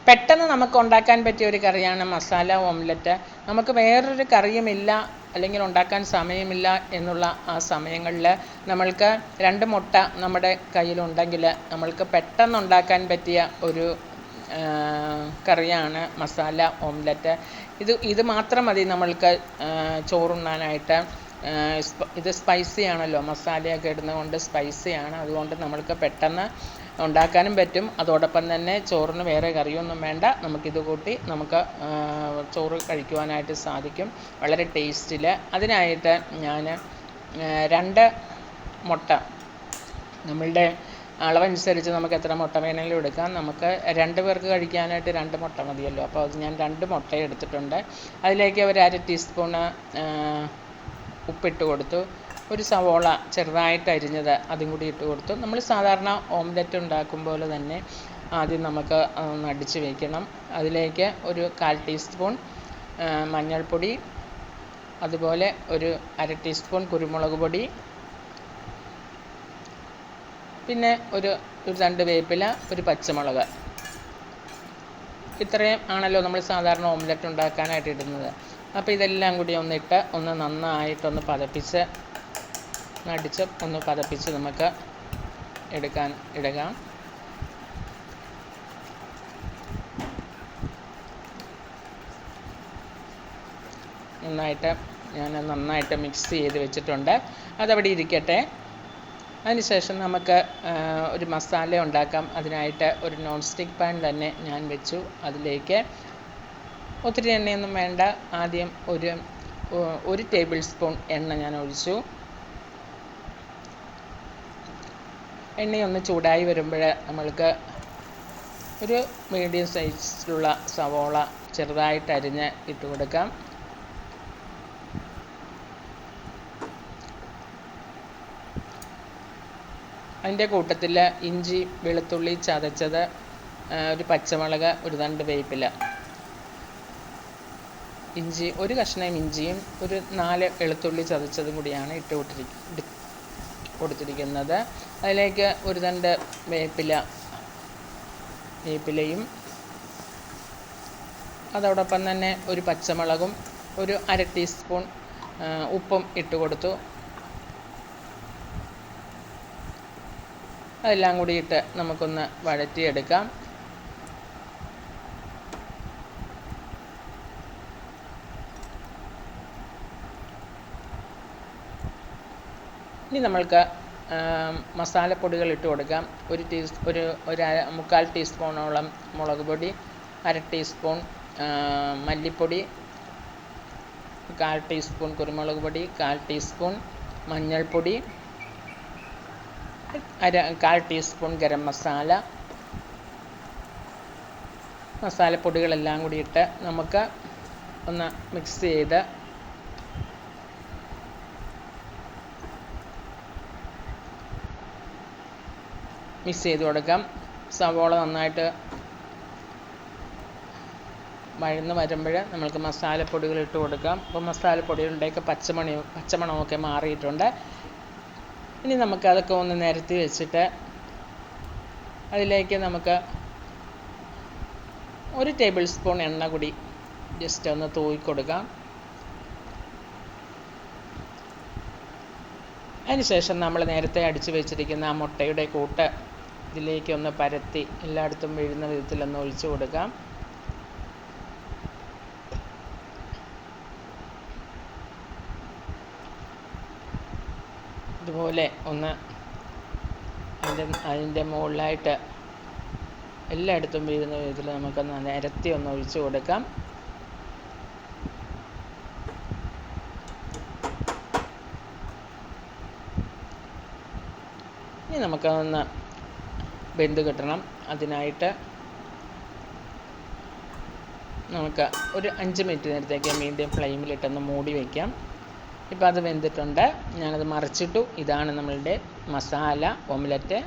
പെട്ടെന്ന് നമുക്ക് ഉണ്ടാക്കാൻ പറ്റിയ ഒരു കറിയാണ് മസാല ഓംലെറ്റ്. നമുക്ക് വേറൊരു കറിയുമില്ല അല്ലെങ്കിൽ ഉണ്ടാക്കാൻ സമയമില്ല എന്നുള്ള ആ സമയങ്ങളിൽ നമ്മൾക്ക് 2 മുട്ട നമ്മുടെ കയ്യിലുണ്ടെങ്കിൽ നമ്മൾക്ക് പെട്ടെന്ന് ഉണ്ടാക്കാൻ പറ്റിയ ഒരു കറിയാണ് മസാല ഓംലെറ്റ്. ഇത് മാത്രം മതി നമ്മൾക്ക് ചോറുണ്ണാനായിട്ട്. ഇത് സ്പൈസി ആണല്ലോ, മസാലയൊക്കെ ഇടുന്നതുകൊണ്ട് സ്പൈസിയാണ്. അതുകൊണ്ട് നമ്മൾക്ക് പെട്ടെന്ന് ഉണ്ടാക്കാനും പറ്റും. അതോടൊപ്പം തന്നെ ചോറിന് വേറെ കറിയൊന്നും വേണ്ട, നമുക്കിത് കൂട്ടി നമുക്ക് ചോറ് കഴിക്കുവാനായിട്ട് സാധിക്കും വളരെ ടേസ്റ്റിൽ. അതിനായിട്ട് ഞാൻ 2 മുട്ട, നമ്മളുടെ അളവനുസരിച്ച് നമുക്ക് എത്ര മുട്ട വേണമെങ്കിലും എടുക്കാം. നമുക്ക് 2 പേർക്ക് കഴിക്കാനായിട്ട് 2 മുട്ട മതിയല്ലോ. അപ്പോൾ അത് ഞാൻ 2 മുട്ട എടുത്തിട്ടുണ്ട്. അതിലേക്ക് ഒരു 1/2 ടീസ്പൂണ് ഉപ്പിട്ട് കൊടുത്തു. ഒരു സവോള ചെറുതായിട്ട് അരിഞ്ഞത് അതും കൂടി ഇട്ട് കൊടുത്തു. നമ്മൾ സാധാരണ ഓംലെറ്റ് ഉണ്ടാക്കും പോലെ തന്നെ ആദ്യം നമുക്ക് ഒന്ന് അടിച്ച് വയ്ക്കണം. അതിലേക്ക് ഒരു 1/4 ടീസ്പൂൺ മഞ്ഞൾപ്പൊടി, അതുപോലെ ഒരു 1/2 ടീസ്പൂൺ കുരുമുളക് പൊടി, പിന്നെ ഒരു 2 വേപ്പില, ഒരു പച്ചമുളക്. ഇത്രയും ആണല്ലോ നമ്മൾ സാധാരണ ഓംലെറ്റ് ഉണ്ടാക്കാനായിട്ട് ഇടുന്നത്. അപ്പോൾ ഇതെല്ലാം കൂടി ഒന്നിട്ട് ഒന്ന് നന്നായിട്ടൊന്ന് പതപ്പിച്ച് ഒന്ന് പതപ്പിച്ച് നമുക്ക് ഇടുക. നന്നായിട്ട് മിക്സ് ചെയ്ത് വെച്ചിട്ടുണ്ട്. അതവിടെ ഇരിക്കട്ടെ. അതിനുശേഷം നമുക്ക് ഒരു മസാല ഉണ്ടാക്കാം. അതിനായിട്ട് ഒരു നോൺ സ്റ്റിക്ക് പാൻ തന്നെ ഞാൻ വെച്ചു. അതിലേക്ക് ഒത്തിരി എണ്ണയൊന്നും വേണ്ട. ആദ്യം ഒരു ടേബിൾ സ്പൂൺ എണ്ണ ഞാൻ ഒഴിച്ചു. എണ്ണയൊന്ന് ചൂടായി വരുമ്പോൾ നമ്മൾക്ക് ഒരു മീഡിയം സൈസിലുള്ള സവോള ചെറുതായിട്ട് അരിഞ്ഞ് ഇട്ട് കൊടുക്കാം. അതിൻ്റെ കൂട്ടത്തിൽ ഇഞ്ചി വെളുത്തുള്ളി ചതച്ചത്, ഒരു പച്ചമുളക്, ഒരു 2 വേപ്പില, ഇഞ്ചി, ഒരു കഷ്ണം ഇഞ്ചിയും ഒരു 4 വെളുത്തുള്ളി ചതച്ചതും കൂടിയാണ് ഇട്ട് കൊടുത്തിരിക്കുന്നത്. അതിലേക്ക് ഒരു 2 വേപ്പിലയും അതോടൊപ്പം തന്നെ ഒരു പച്ചമുളകും ഒരു 1/2 ടീസ്പൂൺ ഉപ്പും ഇട്ട് കൊടുത്തു. അതെല്ലാം കൂടി ഇട്ട് നമുക്കൊന്ന് വഴറ്റിയെടുക്കാം. ഇനി നമ്മൾക്ക് മസാലപ്പൊടികൾ ഇട്ട് കൊടുക്കാം. ഒരു 1/4 ടീസ്പൂണോളം മുളക് പൊടി, 1/2 ടീസ്പൂൺ മല്ലിപ്പൊടി, 1/4 ടീസ്പൂൺ കുരുമുളക് പൊടി, 1/4 ടീസ്പൂൺ മഞ്ഞൾപ്പൊടി, 1/4 ടീസ്പൂൺ ഗരം മസാലപ്പൊടികളെല്ലാം കൂടി ഇട്ട് നമുക്ക് ഒന്ന് മിക്സ് ചെയ്ത് കൊടുക്കാം. സവോള നന്നായിട്ട് വഴന്ന് വരുമ്പോൾ നമ്മൾക്ക് മസാലപ്പൊടികൾ ഇട്ട് കൊടുക്കാം. അപ്പോൾ മസാലപ്പൊടികളുടെയൊക്കെ പച്ചമണമൊക്കെ മാറിയിട്ടുണ്ട്. ഇനി നമുക്ക് അതൊക്കെ ഒന്ന് നിരത്തി വെച്ചിട്ട് അതിലേക്ക് നമുക്ക് ഒരു ടേബിൾ സ്പൂൺ എണ്ണ കൂടി ജസ്റ്റ് ഒന്ന് തൂവി കൊടുക്കാം. അതിനുശേഷം നമ്മൾ നേരത്തെ അടിച്ചു വെച്ചിരിക്കുന്ന ആ മുട്ടയുടെ കൂട്ട് ഇതിലേക്ക് ഒന്ന് പരത്തി എല്ലായിടത്തും വീഴുന്ന വിധത്തിലൊന്ന് ഒഴിച്ചു കൊടുക്കാം. ഇതുപോലെ ഒന്ന് അതിൻ്റെ മുകളിലായിട്ട് എല്ലായിടത്തും വീഴുന്ന വിധത്തിൽ നമുക്കൊന്ന് നിരത്തി ഒന്ന് ഒഴിച്ചു കൊടുക്കാം. ഇനി നമുക്കതൊന്ന് വെന്ത് കിട്ടണം. അതിനായിട്ട് നമുക്ക് ഒരു 5 മിനിറ്റ് നേരത്തേക്ക് മീഡിയം ഫ്ലെയിമിലിട്ടൊന്ന് മൂടി വയ്ക്കാം. ഇപ്പോൾ അത് വെന്തിട്ടുണ്ട്. ഞാനത് മറിച്ചിട്ടു. ഇതാണ് നമ്മളുടെ മസാല ഓംലെറ്റ്.